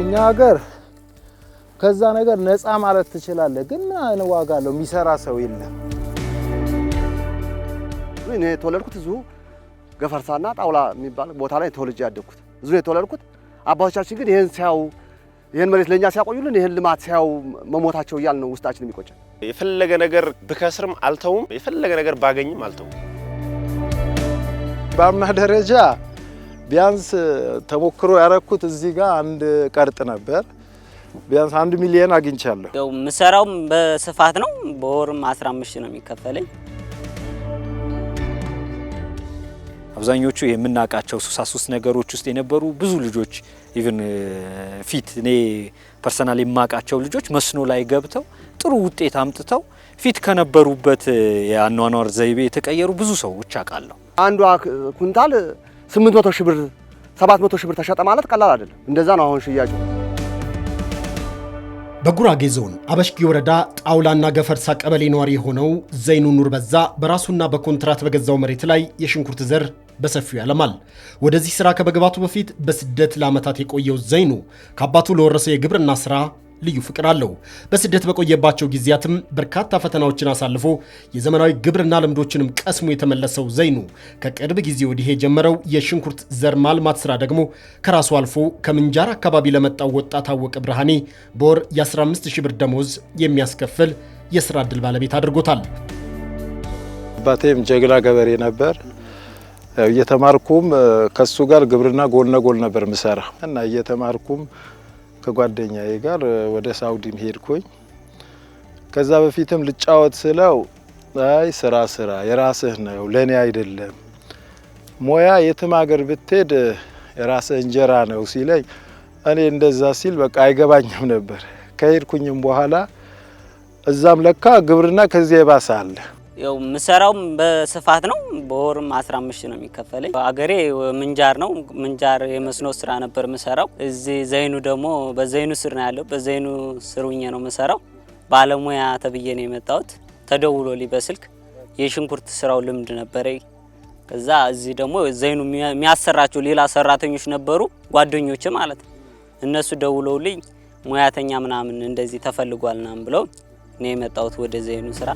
እኛ ሀገር ከዛ ነገር ነፃ ማለት ትችላለህ፣ ግን ምን ዋጋ አለው? የሚሰራ ሰው የለም። እኔ ተወለድኩት እዚሁ ገፈርሳና ጣውላ የሚባል ቦታ ላይ ተወልጄ ያደግኩት እዚሁ የተወለድኩት። አባቶቻችን ግን ይሄን መሬት ለኛ ሲያቆዩልን ይሄን ልማት ሲያው መሞታቸው እያልን ነው ውስጣችን የሚቆጨን። የፈለገ ነገር ብከስርም አልተውም፣ የፈለገ ነገር ባገኝም አልተውም። በአምና ደረጃ ቢያንስ ተሞክሮ ያረኩት እዚህ ጋር አንድ ቀርጥ ነበር። ቢያንስ 1 ሚሊዮን አግኝቻለሁ። ያው ምሰራውም በስፋት ነው። በወርም 15 ነው የሚከፈለኝ። አብዛኞቹ የምናቃቸው ሱሳሱስ ነገሮች ውስጥ የነበሩ ብዙ ልጆች ኢቭን ፊት እኔ ፐርሰናሊ የማቃቸው ልጆች መስኖ ላይ ገብተው ጥሩ ውጤት አምጥተው ፊት ከነበሩበት የአኗኗር ዘይቤ የተቀየሩ ብዙ ሰዎች አቃለሁ። አንዷ ኩንታል 800 ሺህ ብር 700 ሺህ ብር ተሸጠ ማለት ቀላል አይደለም። እንደዛ ነው አሁን ሽያጩ። በጉራጌ ዞን አበሽጌ ወረዳ ጣውላና ገፈርሳ ቀበሌ ነዋሪ የሆነው ዘይኑ ኑር በዛ በራሱና በኮንትራት በገዛው መሬት ላይ የሽንኩርት ዘር በሰፊው ያለማል። ወደዚህ ስራ ከመግባቱ በፊት በስደት ለዓመታት የቆየው ዘይኑ ከአባቱ ለወረሰው የግብርና ስራ ልዩ ፍቅር አለው። በስደት በቆየባቸው ጊዜያትም በርካታ ፈተናዎችን አሳልፎ የዘመናዊ ግብርና ልምዶችንም ቀስሞ የተመለሰው ዘይኑ ከቅርብ ጊዜ ወዲህ የጀመረው የሽንኩርት ዘር ማልማት ስራ ደግሞ ከራሱ አልፎ ከምንጃር አካባቢ ለመጣው ወጣት አወቀ ብርሃኔ በወር የ15000 ብር ደሞዝ የሚያስከፍል የስራ ዕድል ባለቤት አድርጎታል። አባቴም ጀግና ገበሬ ነበር። እየተማርኩም ከሱ ጋር ግብርና ጎን ለጎን ነበር ምሰራ እና እየተማርኩም ከጓደኛዬ ጋር ወደ ሳውዲም ሄድኩኝ። ከዛ በፊትም ልጫወት ስለው አይ ስራ የራስህ ነው ለኔ አይደለም፣ ሞያ የትም ሀገር ብትሄድ የራስህ እንጀራ ነው ሲለኝ እኔ እንደዛ ሲል በቃ አይገባኝም ነበር። ከሄድኩኝም በኋላ እዛም ለካ ግብርና ከዚህ ይባሳል። ያው ምሰራውም በስፋት ነው። በወርም 15 ነው የሚከፈለኝ። አገሬ ምንጃር ነው። ምንጃር የመስኖ ስራ ነበር ምሰራው። እዚህ ዘይኑ ደግሞ በዘይኑ ስር ነው ያለው። በዘይኑ ስር ሆኜ ነው ምሰራው። ባለሙያ ተብዬ ነው የመጣሁት። ተደውሎልኝ በስልክ የሽንኩርት ስራው ልምድ ነበረኝ። ከዛ እዚህ ደግሞ ዘይኑ የሚያሰራቸው ሌላ ሰራተኞች ነበሩ፣ ጓደኞች ማለት ነው። እነሱ ደውለውልኝ ሙያተኛ ምናምን እንደዚህ ተፈልጓልና ብለው ነው የመጣሁት ወደ ዘይኑ ስራ።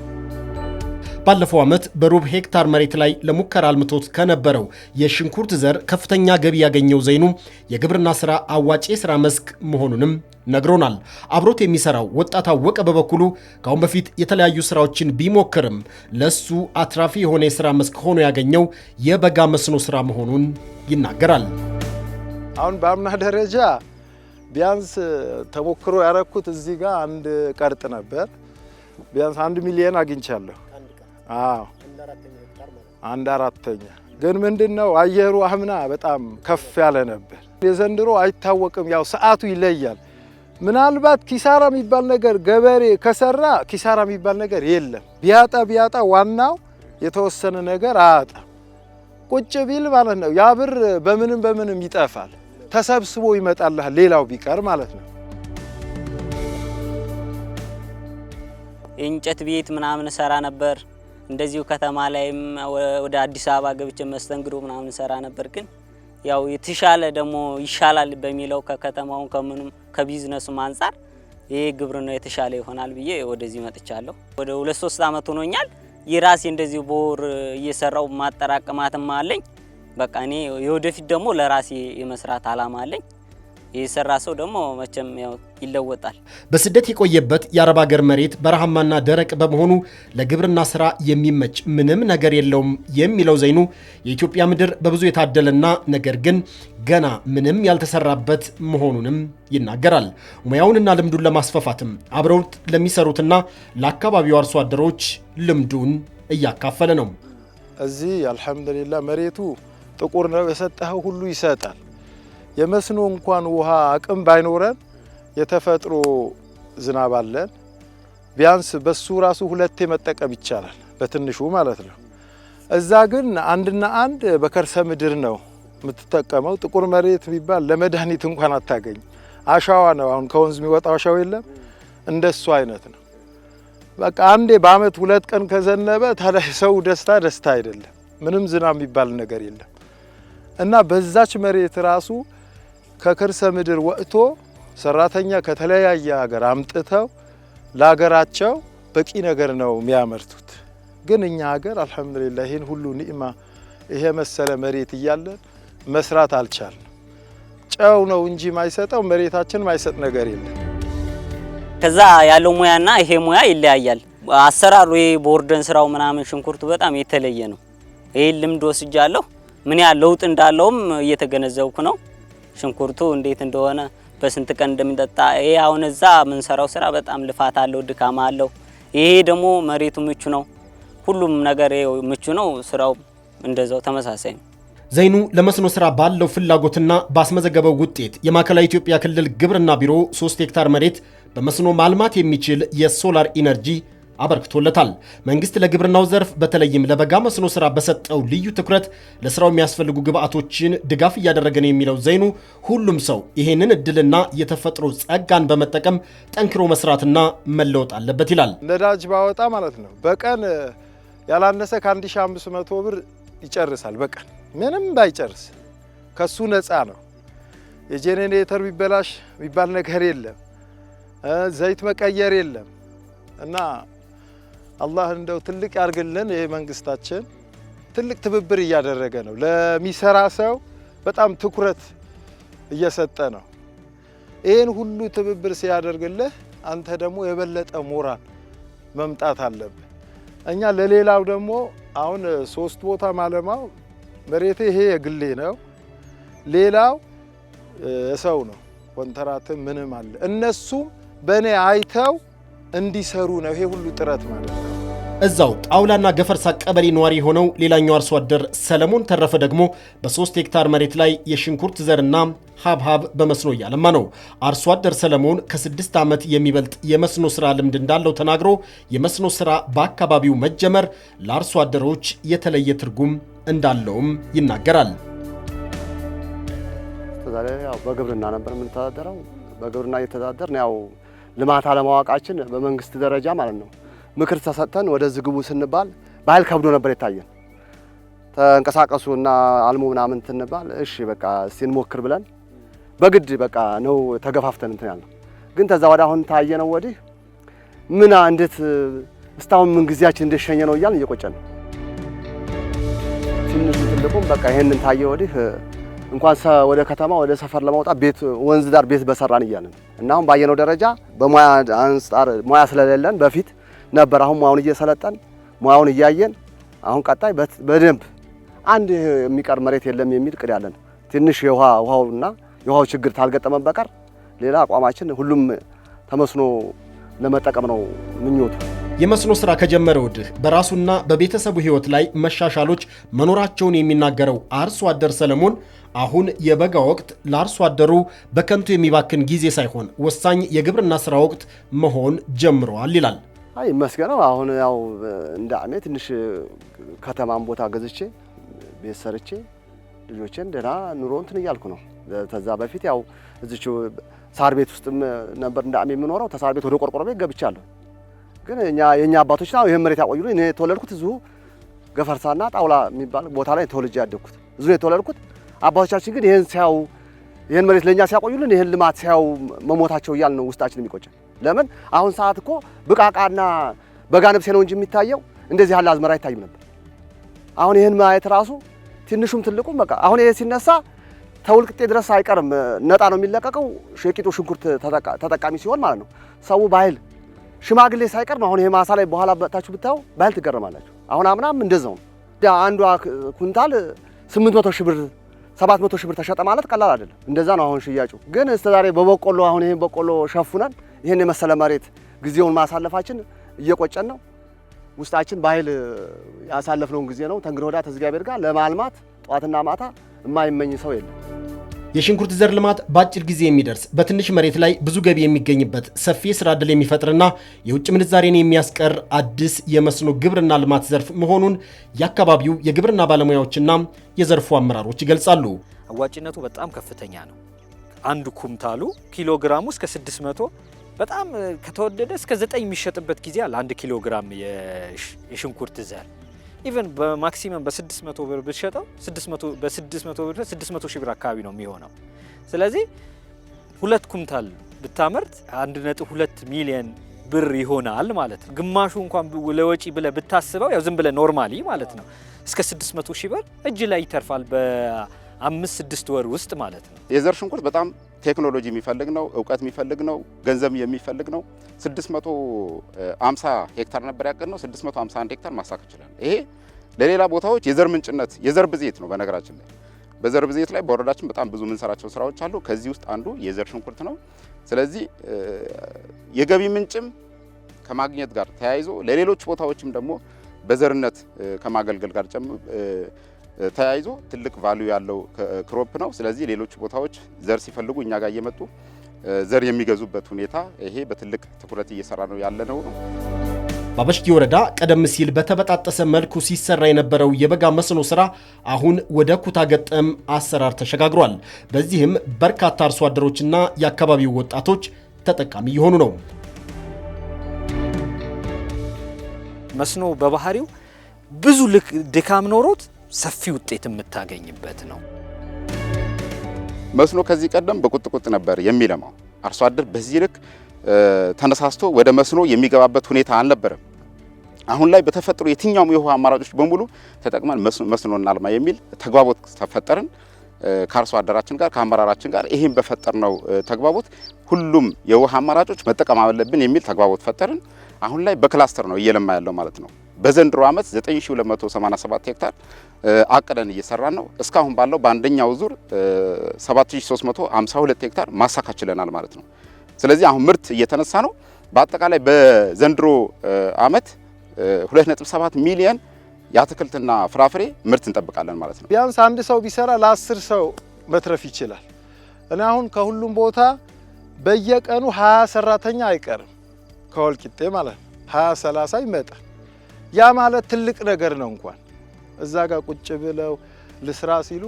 ባለፈው ዓመት በሩብ ሄክታር መሬት ላይ ለሙከራ አልምቶት ከነበረው የሽንኩርት ዘር ከፍተኛ ገቢ ያገኘው ዘይኑ የግብርና ስራ አዋጪ ስራ መስክ መሆኑንም ነግሮናል። አብሮት የሚሰራው ወጣት አወቀ በበኩሉ ካሁን በፊት የተለያዩ ስራዎችን ቢሞክርም ለሱ አትራፊ የሆነ የስራ መስክ ሆኖ ያገኘው የበጋ መስኖ ስራ መሆኑን ይናገራል። አሁን በአምና ደረጃ ቢያንስ ተሞክሮ ያረኩት እዚህ ጋር አንድ ቀርጥ ነበር። ቢያንስ 1 ሚሊዮን አግኝቻለሁ። አዎ 1/4 ግን ምንድነው አየሩ አምና በጣም ከፍ ያለ ነበር። የዘንድሮ አይታወቅም፣ ያው ሰዓቱ ይለያል። ምናልባት ኪሳራ የሚባል ነገር ገበሬ ከሰራ ኪሳራ የሚባል ነገር የለም። ቢያጣ ዋናው የተወሰነ ነገር አያጣ ቁጭ ቢል ማለት ነው። ያ ብር በምንም ይጠፋል፣ ተሰብስቦ ይመጣልሃል። ሌላው ቢቀር ማለት ነው። እንጨት ቤት ምናምን ሰራ ነበር። እንደዚሁ ከተማ ላይም ወደ አዲስ አበባ ገብቼ መስተንግዶ ምናምን ሰራ ነበር። ግን ያው የተሻለ ደግሞ ይሻላል በሚለው ከከተማው ከምኑም ከቢዝነሱም አንፃር ይሄ ግብርና የተሻለ ይሆናል ብዬ ወደዚህ መጥቻለሁ። ወደ 2-3 አመት ሆኖኛል። የራሴ እንደዚህ ቦር እየሰራው ማጠራቀማትም አለኝ። በቃ እኔ የወደፊት ደግሞ ለራሴ የመስራት አላማ አለኝ። የሰራ ሰው ደግሞ መቼም ያው ይለወጣል። በስደት የቆየበት የአረብ ሀገር መሬት በረሃማና ደረቅ በመሆኑ ለግብርና ስራ የሚመች ምንም ነገር የለውም የሚለው ዘይኑ የኢትዮጵያ ምድር በብዙ የታደለና ነገር ግን ገና ምንም ያልተሰራበት መሆኑንም ይናገራል። ሙያውንና ልምዱን ለማስፋፋትም አብረውት ለሚሰሩትና ለአካባቢው አርሶ አደሮች ልምዱን እያካፈለ ነው። እዚህ አልሐምዱሊላህ መሬቱ ጥቁር ነው፣ የሰጠኸው ሁሉ ይሰጣል። የመስኖ እንኳን ውሃ አቅም ባይኖረን የተፈጥሮ ዝናብ አለን። ቢያንስ በሱ ራሱ 2 መጠቀም ይቻላል በትንሹ ማለት ነው። እዛ ግን አንድ በከርሰ ምድር ነው የምትጠቀመው። ጥቁር መሬት የሚባል ለመድኃኒት እንኳን አታገኝ። አሻዋ ነው። አሁን ከወንዝ የሚወጣው አሻው የለም፣ እንደሱ አይነት ነው። በቃ አንዴ በአመት 2 ቀን ከዘነበ ታዲያ ሰው ደስታ አይደለም። ምንም ዝናብ የሚባል ነገር የለም እና በዛች መሬት ራሱ ከከርሰ ምድር ወጥቶ ሰራተኛ ከተለያየ ሀገር አምጥተው ለሀገራቸው በቂ ነገር ነው የሚያመርቱት። ግን እኛ ሀገር አልহামዱሊላህ ይሄን ሁሉ ኒዕማ ይሄ መሰለ መሬት እያለ መስራት አልቻልንም። ጨው ነው እንጂ ማይሰጠው መሬታችን ማይሰጥ ነገር የለም። ከዛ ያለው ሙያና ይሄ ሙያ ይለያያል። አሰራሩ የቦርደን ስራው ምናምን ሽንኩርቱ በጣም የተለየ ነው። ይሄ ልምድ ወስጃለሁ። ምን ያህል ለውጥ እንዳለውም እየተገነዘብኩ ነው። ሽንኩርቱ እንዴት እንደሆነ በስንት ቀን እንደሚጠጣ ይሄ አሁን እዛ ምን ሰራው ስራ በጣም ልፋት አለው፣ ድካማ አለው። ይሄ ደግሞ መሬቱ ምቹ ነው፣ ሁሉም ነገር ምቹ ነው። ስራው እንደዛው ተመሳሳይ ነው። ዘይኑ ለመስኖ ስራ ባለው ፍላጎትና ባስመዘገበው ውጤት የማዕከላዊ ኢትዮጵያ ክልል ግብርና ቢሮ 3 ሄክታር መሬት በመስኖ ማልማት የሚችል የሶላር ኢነርጂ አበርክቶለታል። መንግስት ለግብርናው ዘርፍ በተለይም ለበጋ መስኖ ስራ በሰጠው ልዩ ትኩረት ለስራው የሚያስፈልጉ ግብአቶችን ድጋፍ እያደረገ ነው የሚለው ዘይኑ ሁሉም ሰው ይሄንን እድልና የተፈጥሮ ጸጋን በመጠቀም ጠንክሮ መስራትና መለወጥ አለበት ይላል። ነዳጅ ባወጣ ማለት ነው በቀን ያላነሰ ከ1500 ብር ይጨርሳል። በቀን ምንም ባይጨርስ ከሱ ነፃ ነው። የጄኔሬተር ቢበላሽ የሚባል ነገር የለም። ዘይት መቀየር የለም። እና አላህ እንደው ትልቅ ያርግልን። ይሄ መንግስታችን ትልቅ ትብብር እያደረገ ነው። ለሚሰራ ሰው በጣም ትኩረት እየሰጠ ነው። ይሄን ሁሉ ትብብር ሲያደርግልህ አንተ ደግሞ የበለጠ ሞራል መምጣት አለብህ። እኛ ለሌላው ደግሞ አሁን 3 ቦታ ማለማው መሬቴ ይሄ የግሌ ነው። ሌላው ሰው ነው ኮንትራትም ምንም አለ። እነሱም በእኔ አይተው እንዲሰሩ ነው ይሄ ሁሉ ጥረት ማለት ነው። እዛው ጣውላና ገፈርሳ ቀበሌ ነዋሪ ሆነው ሌላኛው አርሶ አደር ሰለሞን ተረፈ ደግሞ በ3 ሄክታር መሬት ላይ የሽንኩርት ዘርና ሀብሀብ በመስኖ እያለማ ነው። አርሶ አደር ሰለሞን ከ6 ዓመት የሚበልጥ የመስኖ ስራ ልምድ እንዳለው ተናግሮ የመስኖ ስራ በአካባቢው መጀመር ለአርሶ አደሮች የተለየ ትርጉም እንዳለውም ይናገራል። ዛሬ ያው በግብርና ነበር የምንተዳደረው። በግብርና እየተዳደርን ያው ልማት አለማወቃችን በመንግስት ደረጃ ማለት ነው ምክር ተሰጥተን ወደዚህ ግቡ ስንባል ባህል ከብዶ ነበር የታየን። ተንቀሳቀሱና አልሙ ምናምን ትንባል እሺ በቃ እስቲ እንሞክር ብለን በግድ በቃ ነው ተገፋፍተን እንትን ያልነው። ግን ተዛ ወደ አሁን ታየ ነው ወዲህ ምን እንዴት እስታውን ምን ጊዜያችን እንደሸኘ ነው እያልን እየቆጨን ነው። ትንሽ ትልቁም በቃ ይሄንን ታየ ወዲህ እንኳን ወደ ከተማ ወደ ሰፈር ለማውጣት ቤት ወንዝ ዳር ቤት በሰራን እያልን እና አሁን ባየነው ደረጃ በሙያ አንስጣር ሙያ ስለሌለን በፊት ነበር። አሁን ሙያውን እየሰለጠን ሙያውን እያየን አሁን ቀጣይ በደንብ አንድ የሚቀር መሬት የለም የሚል ቅድ ያለን ትንሽ የውሃውና የውሃው ችግር ታልገጠመን በቀር ሌላ አቋማችን ሁሉም ተመስኖ ለመጠቀም ነው ምኞቱ። የመስኖ ስራ ከጀመረ ወዲህ በራሱና በቤተሰቡ ህይወት ላይ መሻሻሎች መኖራቸውን የሚናገረው አርሶ አደር ሰለሞን አሁን የበጋ ወቅት ለአርሶ አደሩ በከንቱ የሚባክን ጊዜ ሳይሆን ወሳኝ የግብርና ስራ ወቅት መሆን ጀምሯል ይላል። አይ መስገነው አሁን ያው እንደ አሜ ትንሽ ከተማን ቦታ ገዝቼ ቤት ሰርቼ ልጆቼን ደህና ኑሮ እንትን እያልኩ ነው። ተዛ በፊት ያው እዚች ሳር ቤት ውስጥም ነበር እንደ አሜ የምኖረው። ተሳር ቤት ወደ ቆርቆሮ ቤት ገብቻለሁ። ግን የኛ አባቶች ነው ይሄን መሬት ያቆዩልኝ። እኔ የተወለድኩት እዚሁ ገፈርሳና ጣውላ የሚባል ቦታ ላይ ተወልጄ ያደግኩት እዚሁ የተወለድኩት። አባቶቻችን ግን ይሄን መሬት ለኛ ሲያቆዩልን ይሄን ልማት ሲያው መሞታቸው እያልን ነው ውስጣችን የሚቆጨን። ለምን አሁን ሰዓት እኮ ብቃቃና በጋ ነብሴ ነው እንጂ የሚታየው እንደዚህ ያለ አዝመራ አይታይም ነበር። አሁን ይሄን ማየት ራሱ ትንሹም ትልቁም በቃ አሁን ይሄ ሲነሳ ተውልቅጤ ድረስ አይቀርም ነጣ ነው የሚለቀቀው። ሸቂጡ ሽንኩርት ተጠቃሚ ሲሆን ማለት ነው ሰው ባህል ሽማግሌ ሳይቀር ነው። አሁን ይሄ ማሳ ላይ በኋላ በታችሁ ብታዩ ባህል ትገረማላችሁ። አሁን አምናም እንደዛው ነው። አንዷ ኩንታል 800 ሺህ ብር 700 ሺህ ብር ተሸጠ ማለት ቀላል አይደለም። እንደዛ ነው አሁን ሽያጩ። ግን እስከዛሬ በበቆሎ አሁን ይሄን በቆሎ ሸፉነን ይሄን የመሰለ መሬት ጊዜውን ማሳለፋችን እየቆጨን ነው። ውስጣችን ባህል ያሳለፍነውን ጊዜ ነው ተንግሮ ወዳ ተዝጋቤር ጋር ለማልማት ጧትና ማታ የማይመኝ ሰው የለም። የሽንኩርት ዘር ልማት በአጭር ጊዜ የሚደርስ በትንሽ መሬት ላይ ብዙ ገቢ የሚገኝበት ሰፊ የስራ ዕድል የሚፈጥርና የውጭ ምንዛሬን የሚያስቀር አዲስ የመስኖ ግብርና ልማት ዘርፍ መሆኑን የአካባቢው የግብርና ባለሙያዎችና የዘርፉ አመራሮች ይገልጻሉ። አዋጭነቱ በጣም ከፍተኛ ነው። አንዱ ኩንታሉ ኪሎግራሙ እስከ 600 በጣም ከተወደደ እስከ 9 የሚሸጥበት ጊዜ አለ። 1 ኪሎግራም የሽንኩርት ዘር ኢቨን በማክሲመም በ600 ብር ብትሸጠው በ600 ብር 600 ሺህ ብር አካባቢ ነው የሚሆነው። ስለዚህ 2 ኩንታል ብታመርት 1.2 ሚሊዮን ብር ይሆናል ማለት ነው። ግማሹ እንኳን ለወጪ ብለ ብታስበው ያው ዝም ብለ ኖርማሊ ማለት ነው እስከ 600 ሺህ ብር እጅ ላይ ይተርፋል በ5-6 ወር ውስጥ ማለት ነው። የዘር ሽንኩርት በጣም ቴክኖሎጂ የሚፈልግ ነው፣ እውቀት የሚፈልግ ነው፣ ገንዘብ የሚፈልግ ነው። 650 ሄክታር ነበር ያቀድነው፣ 651 ሄክታር ማሳካት ይችላል። ይሄ ለሌላ ቦታዎች የዘር ምንጭነት የዘር ብዜት ነው። በነገራችን ላይ በዘር ብዜት ላይ በወረዳችን በጣም ብዙ የምንሰራቸው ስራዎች አሉ። ከዚህ ውስጥ አንዱ የዘር ሽንኩርት ነው። ስለዚህ የገቢ ምንጭም ከማግኘት ጋር ተያይዞ ለሌሎች ቦታዎችም ደግሞ በዘርነት ከማገልገል ጋር ተያይዞ ትልቅ ቫልዩ ያለው ክሮፕ ነው። ስለዚህ ሌሎች ቦታዎች ዘር ሲፈልጉ እኛ ጋር እየመጡ ዘር የሚገዙበት ሁኔታ ይሄ በትልቅ ትኩረት እየሰራ ነው ያለነው ነው። በአበሽጌ ወረዳ ቀደም ሲል በተበጣጠሰ መልኩ ሲሰራ የነበረው የበጋ መስኖ ስራ አሁን ወደ ኩታ ገጠም አሰራር ተሸጋግሯል። በዚህም በርካታ አርሶ አደሮችና የአካባቢው ወጣቶች ተጠቃሚ የሆኑ ነው። መስኖ በባህሪው ብዙ ድካም ኖሮት ሰፊ ውጤት የምታገኝበት ነው። መስኖ ከዚህ ቀደም በቁጥቁጥ ነበር የሚለማው። አርሶ አደር በዚህ ልክ ተነሳስቶ ወደ መስኖ የሚገባበት ሁኔታ አልነበረም። አሁን ላይ በተፈጥሮ የትኛውም የውሃ አማራጮች በሙሉ ተጠቅመን መስኖ እናልማ የሚል ተግባቦት ተፈጠርን ከአርሶ አደራችን ጋር ከአመራራችን ጋር። ይህም በፈጠርነው ተግባቦት ሁሉም የውሃ አማራጮች መጠቀም አለብን የሚል ተግባቦት ፈጠርን። አሁን ላይ በክላስተር ነው እየለማ ያለው ማለት ነው። በዘንድሮ ዓመት 9287 ሄክታር አቅደን እየሰራን ነው። እስካሁን ባለው በአንደኛው ዙር 7352 ሄክታር ማሳካት ችለናል ማለት ነው። ስለዚህ አሁን ምርት እየተነሳ ነው። በአጠቃላይ በዘንድሮ ዓመት 2.7 ሚሊዮን የአትክልትና ፍራፍሬ ምርት እንጠብቃለን ማለት ነው። ቢያንስ አንድ ሰው ቢሰራ ለ10 ሰው መትረፍ ይችላል። እኔ አሁን ከሁሉም ቦታ በየቀኑ 20 ሰራተኛ አይቀርም ከወልቂጤ ማለት ነው 20-30 ይመጣል። ያ ማለት ትልቅ ነገር ነው። እንኳን እዛ ጋር ቁጭ ብለው ልስራ ሲሉ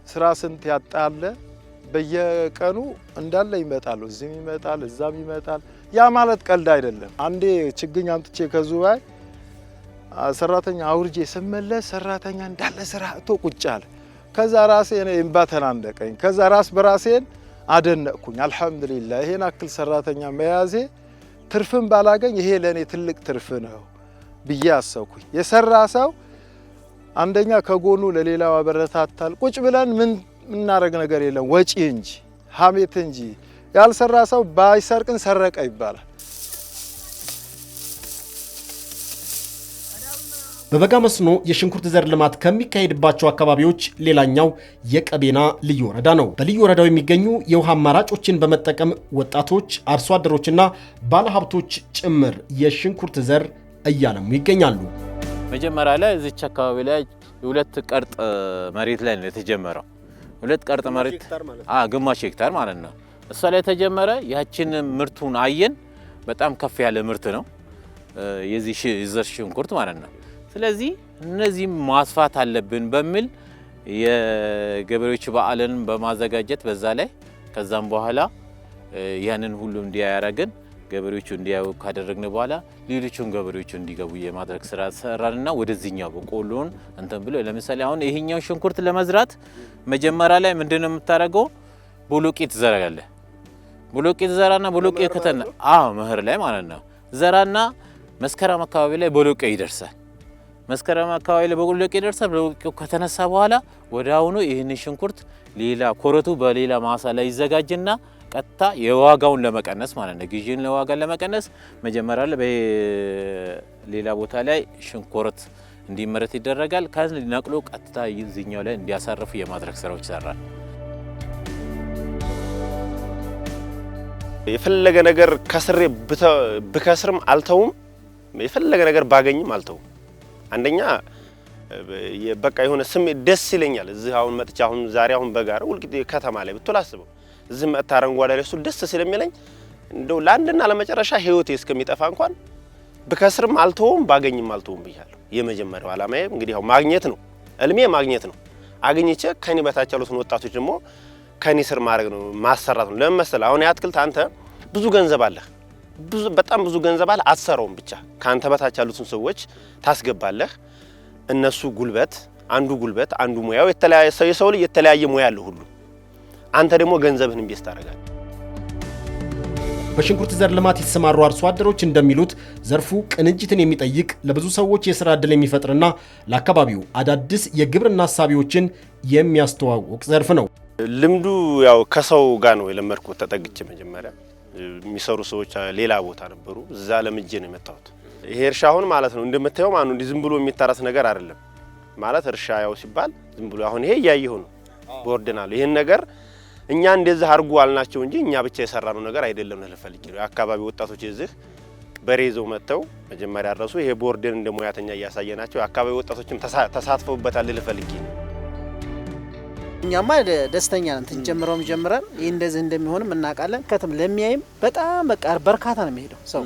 ስራ ስንት ያጣለ በየቀኑ እንዳለ ይመጣሉ። እዚህም ይመጣል እዛም ይመጣል። ያ ማለት ቀልድ አይደለም። አንዴ ችግኝ አምጥቼ ከዙባይ ሰራተኛ አውርጄ ስመለስ ሰራተኛ እንዳለ ስራ አጥቶ ቁጭ አለ። ከዛ ራሴ እኔ እንባ ተናነቀኝ። ከዛ ራስ በራሴን አደነቅኩኝ። አልሐምዱሊላህ ይሄን አክል ሰራተኛ መያዜ ትርፍን ባላገኝ ይሄ ለኔ ትልቅ ትርፍ ነው ብዬ አሰብኩኝ። የሰራ ሰው አንደኛ ከጎኑ ለሌላው አበረታታል። ቁጭ ብለን ምን እናረግ ነገር የለም ወጪ እንጂ ሀሜት እንጂ። ያልሰራ ሰው ባይሰርቅን ሰረቀ ይባላል። በበጋ መስኖ የሽንኩርት ዘር ልማት ከሚካሄድባቸው አካባቢዎች ሌላኛው የቀቤና ልዩ ወረዳ ነው። በልዩ ወረዳው የሚገኙ የውሃ አማራጮችን በመጠቀም ወጣቶች፣ አርሶ አደሮችና ባለሀብቶች ጭምር የሽንኩርት ዘር እያለሙ ይገኛሉ። መጀመሪያ ላይ እዚች አካባቢ ላይ 2 ቀርጥ መሬት ላይ ነው የተጀመረው። 2 ቀርጥ መሬት ግማሽ ሄክታር ማለት ነው። እሷ ላይ ተጀመረ። ያችን ምርቱን አየን። በጣም ከፍ ያለ ምርት ነው የዚህ ዘር ሽንኩርት ማለት ነው። ስለዚህ እነዚህም ማስፋት አለብን በሚል የገበሬዎች በዓልን በማዘጋጀት በዛ ላይ ከዛም በኋላ ያንን ሁሉ እንዲያያረግን ገበሬዎቹ እንዲያዩ ካደረግን በኋላ ሌሎቹን ገበሬዎቹ እንዲገቡ የማድረግ ስራ ሰራንና ወደዚህኛው በቆሎን እንትን ብሎ ለምሳሌ አሁን ይሄኛው ሽንኩርት ለመዝራት መጀመሪያ ላይ ምንድነው የምታደርገው? ቦሎቄ ትዘራለህ። ቦሎቄ ትዘራና ቦሎቄ ከተና መኸር ላይ ማለት ነው ዘራና መስከረም አካባቢ ላይ ቦሎቄ ይደርሳል። መስከረም አካባቢ ላይ ቦሎቄ ይደርሳል። ቦሎቄው ከተነሳ በኋላ ወደ አሁኑ ይህን ሽንኩርት ሌላ ኮረቱ በሌላ ማሳ ላይ ይዘጋጅና ቀጥታ የዋጋውን ለመቀነስ ማለት ነው ግዢን ለዋጋን ለመቀነስ መጀመሪያ ላይ በሌላ ቦታ ላይ ሽንኩርት እንዲመረት ይደረጋል። ከዚህ ነቅሎ ቀጥታ ይዝኛው ላይ እንዲያሳርፉ የማድረግ ስራዎች ይሰራል። የፈለገ ነገር ከስሬ ብከስርም አልተውም፣ የፈለገ ነገር ባገኝም አልተውም። አንደኛ በቃ የሆነ ስሜት ደስ ይለኛል። እዚህ አሁን መጥቻ አሁን ዛሬ አሁን በጋር ወልቂጤ ከተማ ላይ ብትላስበው እዚህ መጥታ አረንጓዴ ላይ እሱ ደስ ስለሚለኝ እንደው ለአንድና ለመጨረሻ ህይወቴ እስከሚጠፋ እንኳን ብከስርም አልተውም ባገኝም አልተውም ብያለሁ። የመጀመሪያው ዓላማዬ እንግዲህ ያው ማግኘት ነው፣ እልሜ ማግኘት ነው። አግኝቼ ከኔ በታች ያሉትን ወጣቶች ደግሞ ከኔ ስር ማድረግ ነው፣ ማሰራት ነው። ለምን መሰለህ አሁን ያትክልት አንተ ብዙ ገንዘብ አለህ፣ በጣም ብዙ ገንዘብ አለ፣ አትሰራውም። ብቻ ካንተ በታች ያሉትን ሰዎች ታስገባለህ። እነሱ ጉልበት አንዱ ሙያው የተለያየ የሰው ልጅ የተለያየ ሙያ አለው ሁሉ። አንተ ደግሞ ገንዘብህን ኢንቨስት ታደርጋለህ። በሽንኩርት ዘር ልማት የተሰማሩ አርሶ አደሮች እንደሚሉት ዘርፉ ቅንጅትን የሚጠይቅ ለብዙ ሰዎች የሥራ ዕድል የሚፈጥርና ለአካባቢው አዳዲስ የግብርና ሀሳቢዎችን የሚያስተዋውቅ ዘርፍ ነው። ልምዱ ያው ከሰው ጋር ነው የለመድኩት። ተጠግቼ መጀመሪያ የሚሰሩ ሰዎች ሌላ ቦታ ነበሩ፣ እዛ ለምጄ ነው የመጣሁት። ይሄ እርሻ አሁን ማለት ነው እንደምታየው ማኑ እንዲህ ዝም ብሎ የሚታረስ ነገር አይደለም ማለት እርሻ ያው ሲባል ዝም ብሎ አሁን ይሄ እያየሁ ነው ቦርደናል። ይሄን ነገር እኛ እንደዛ አርጉ አልናቸው እንጂ እኛ ብቻ የሰራነው ነገር አይደለም። ለፈልቂ ነው የአካባቢ ወጣቶች እዚህ በሬዘው መተው መጀመሪያ አረሱ። ይሄ ቦርደን እንደ ሙያተኛ እያሳየናቸው የአካባቢ ወጣቶችም ተሳትፈውበታል። ለፈልቂ ነው እኛማ ደስተኛ ነን። ትንጀምረውም ጀምረን ይሄ እንደዚህ እንደሚሆንም እናውቃለን። ከተም ለሚያይም በጣም በቃ በርካታ ነው የሚሄደው ሰው።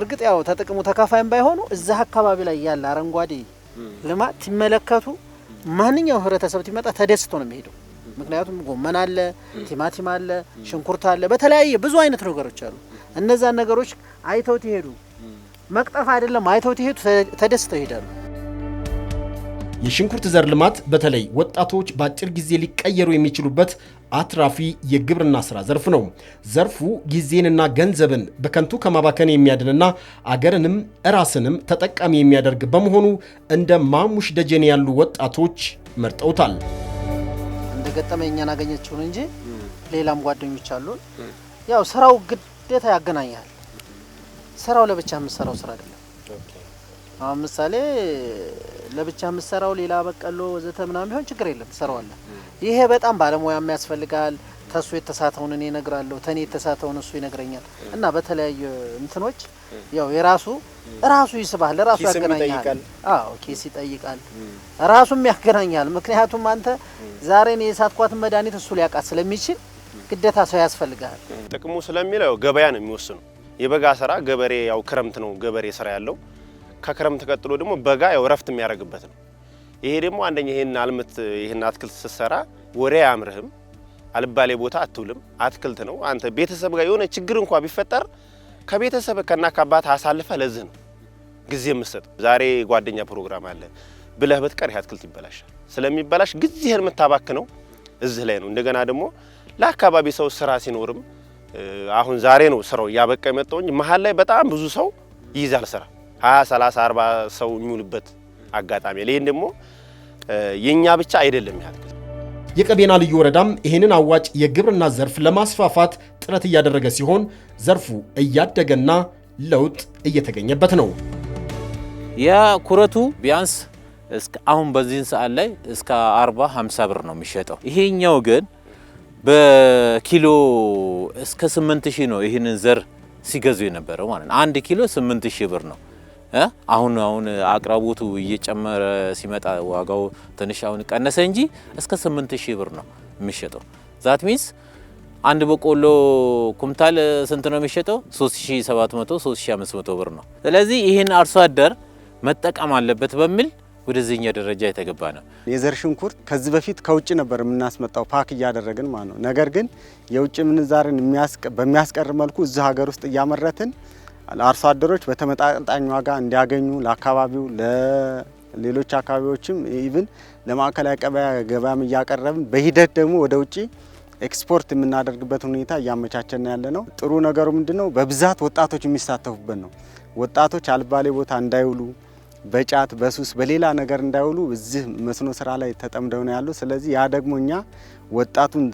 እርግጥ ያው ተጠቅሙ ተካፋይም ባይሆኑ እዛ አካባቢ ላይ ያለ አረንጓዴ ልማት ሲመለከቱ ማንኛው ህብረተሰብ ሲመጣ ተደስቶ ነው የሚሄደው። ምክንያቱም ጎመን አለ፣ ቲማቲም አለ፣ ሽንኩርት አለ፣ በተለያየ ብዙ አይነት ነገሮች አሉ። እነዛን ነገሮች አይተው ይሄዱ መቅጠፍ አይደለም አይተው ይሄዱ ተደስተው ይሄዳሉ። የሽንኩርት ዘር ልማት በተለይ ወጣቶች በአጭር ጊዜ ሊቀየሩ የሚችሉበት አትራፊ የግብርና ስራ ዘርፍ ነው። ዘርፉ ጊዜንና ገንዘብን በከንቱ ከማባከን የሚያድንና አገርንም ራስንም ተጠቃሚ የሚያደርግ በመሆኑ እንደ ማሙሽ ደጀኔ ያሉ ወጣቶች መርጠውታል። እንደገጠመኝ እኛን አገኘችውን እንጂ ሌላም ጓደኞች አሉ። ያው ስራው ግዴታ ያገናኛል። ስራው ለብቻ የምትሰራው ስራ አይደለም። አሁን ምሳሌ ለብቻ የምትሰራው ሌላ በቀሎ ወዘተ ምናምን ቢሆን ችግር የለም ትሰራዋለህ። ይሄ በጣም ባለሙያ የሚያስፈልጋል። ተሱ የተሳተውን እኔ እነግራለሁ፣ ተኔ የተሳተውን እሱ ይነግረኛል እና በተለያየ እንትኖች ያው ራሱ ይስባል፣ ራሱ ያገናኛል። አዎ ኬስ ይጠይቃል፣ ራሱም ያገናኛል። ምክንያቱም አንተ ዛሬ ነው የሳትኳት መድኃኒት እሱ ሊያውቃት ስለሚችል ግዴታ ሰው ያስፈልጋል። ጥቅሙ ስለሚለው ገበያ ነው የሚወስነው። የበጋ ስራ ገበሬ ያው ክረምት ነው ገበሬ ስራ ያለው። ከክረምት ቀጥሎ ደግሞ በጋ ያው ረፍት የሚያደርግበት ነው። ይሄ ደግሞ አንደኛ ይሄን አትክልት ስትሰራ ወሬ አያምርህም፣ አልባሌ ቦታ አትውልም። አትክልት ነው። አንተ ቤተሰብ ጋር የሆነ ችግር እንኳን ቢፈጠር ከቤተሰብ ከእናት ከአባት አሳልፈህ ለዚህ ነው ጊዜ የምትሰጥ። ዛሬ ጓደኛ ፕሮግራም አለ ብለህ ብትቀር ይሄ አትክልት ይበላሻል። ስለሚበላሽ ጊዜህን የምታባክነው እዚህ ላይ ነው። እንደገና ደግሞ ለአካባቢ ሰው ስራ ሲኖርም አሁን ዛሬ ነው ስራው እያበቃ የመጣው እንጂ መሀል ላይ በጣም ብዙ ሰው ይይዛል ስራ 20 30 40 ሰው የሚውልበት አጋጣሚ። ይሄን ደግሞ የኛ ብቻ አይደለም ያህል የቀቤና ልዩ ወረዳም ይህንን አዋጭ የግብርና ዘርፍ ለማስፋፋት ጥረት እያደረገ ሲሆን ዘርፉ እያደገና ለውጥ እየተገኘበት ነው። የኩረቱ ቢያንስ እስከ አሁን በዚህን ሰዓት ላይ እስከ 40 50 ብር ነው የሚሸጠው። ይሄኛው ግን በኪሎ እስከ 8000 ነው ይህንን ዘር ሲገዙ የነበረው ማለት ነው። 1 ኪሎ 8000 ብር ነው። አሁን አቅራቦቱ እየጨመረ ሲመጣ ዋጋው ትንሽ አሁን ቀነሰ እንጂ እስከ 8000 ብር ነው የሚሸጠው። ዛት ሚንስ አንድ በቆሎ ኩምታል ስንት ነው የሚሸጠው? 3700 3500 ብር ነው። ስለዚህ ይህን አርሶ አደር መጠቀም አለበት በሚል ወደዚህኛ ደረጃ የተገባ ነው። የዘር ሽንኩርት ከዚህ በፊት ከውጭ ነበር የምናስመጣው ፓክ እያደረግን ማለት ነው። ነገር ግን የውጭ ምንዛርን በሚያስቀር መልኩ እዚህ ሀገር ውስጥ እያመረትን አርሶ አደሮች በተመጣጣኝ ዋጋ እንዲያገኙ ለአካባቢው ለሌሎች አካባቢዎችም ኢቭን ለማዕከላዊ ገበያም እያቀረብን በሂደት ደግሞ ወደ ውጪ ኤክስፖርት የምናደርግበት ሁኔታ እያመቻቸን ያለ ነው። ጥሩ ነገሩ ምንድነው? በብዛት ወጣቶች የሚሳተፉበት ነው። ወጣቶች አልባሌ ቦታ እንዳይውሉ፣ በጫት በሱስ በሌላ ነገር እንዳይውሉ እዚህ መስኖ ስራ ላይ ተጠምደው ነው ያሉ። ስለዚህ ያ ደግሞ እኛ ወጣቱን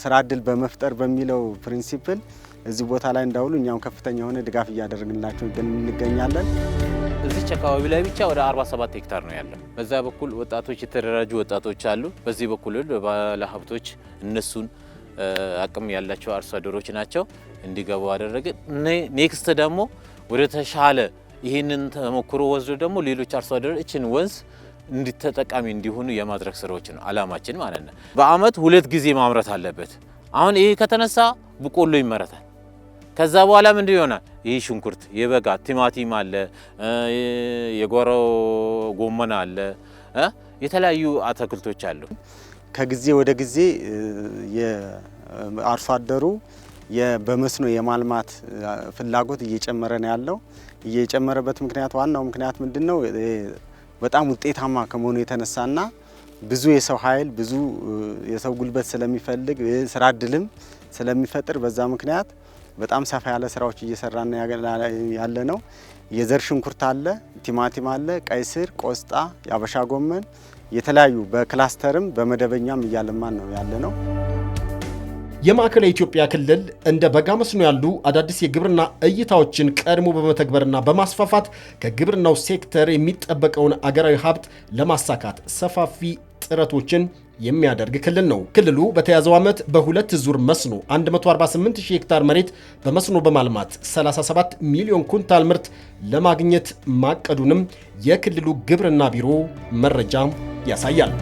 ስራ እድል በመፍጠር በሚለው ፕሪንሲፕል እዚህ ቦታ ላይ እንዳውሉ እኛም ከፍተኛ የሆነ ድጋፍ እያደረግንላቸው እንገኛለን። እዚች አካባቢ ላይ ብቻ ወደ 47 ሄክታር ነው ያለው። በዛ በኩል ወጣቶች የተደራጁ ወጣቶች አሉ። በዚህ በኩል ባለ ሀብቶች እነሱን አቅም ያላቸው አርሶ አደሮች ናቸው እንዲገቡ አደረገ። ኔክስት ደግሞ ወደ ተሻለ ይህንን ተሞክሮ ወስዶ ደግሞ ሌሎች አርሶ አደሮች እችን ወንዝ እንዲተጠቃሚ እንዲሆኑ የማድረግ ስራዎች ነው አላማችን ማለት ነው። በአመት 2 ጊዜ ማምረት አለበት። አሁን ይሄ ከተነሳ በቆሎ ይመረታል። ከዛ በኋላ ምንድን ይሆናል? ይህ ሽንኩርት የበጋ ቲማቲም አለ፣ የጓሮ ጎመን አለ፣ የተለያዩ አትክልቶች አሉ። ከጊዜ ወደ ጊዜ የአርሶ አደሩ በመስኖ የማልማት ፍላጎት እየጨመረ ነው ያለው። እየጨመረበት ምክንያት ዋናው ምክንያት ምንድነው? በጣም ውጤታማ ከመሆኑ የተነሳና ብዙ የሰው ኃይል ብዙ የሰው ጉልበት ስለሚፈልግ ስራ እድልም ስለሚፈጥር በዛ ምክንያት በጣም ሰፋ ያለ ስራዎች እየሰራን ያለ ነው። የዘር ሽንኩርት አለ፣ ቲማቲም አለ፣ ቀይ ስር፣ ቆስጣ፣ የአበሻ ጎመን የተለያዩ በክላስተርም በመደበኛም እያለማን ነው ያለ ነው። የማዕከላዊ ኢትዮጵያ ክልል እንደ በጋ መስኖ ያሉ አዳዲስ የግብርና እይታዎችን ቀድሞ በመተግበርና በማስፋፋት ከግብርናው ሴክተር የሚጠበቀውን አገራዊ ሀብት ለማሳካት ሰፋፊ ጥረቶችን የሚያደርግ ክልል ነው። ክልሉ በተያዘው ዓመት በሁለት ዙር መስኖ 148000 ሄክታር መሬት በመስኖ በማልማት 37 ሚሊዮን ኩንታል ምርት ለማግኘት ማቀዱንም የክልሉ ግብርና ቢሮ መረጃ ያሳያል።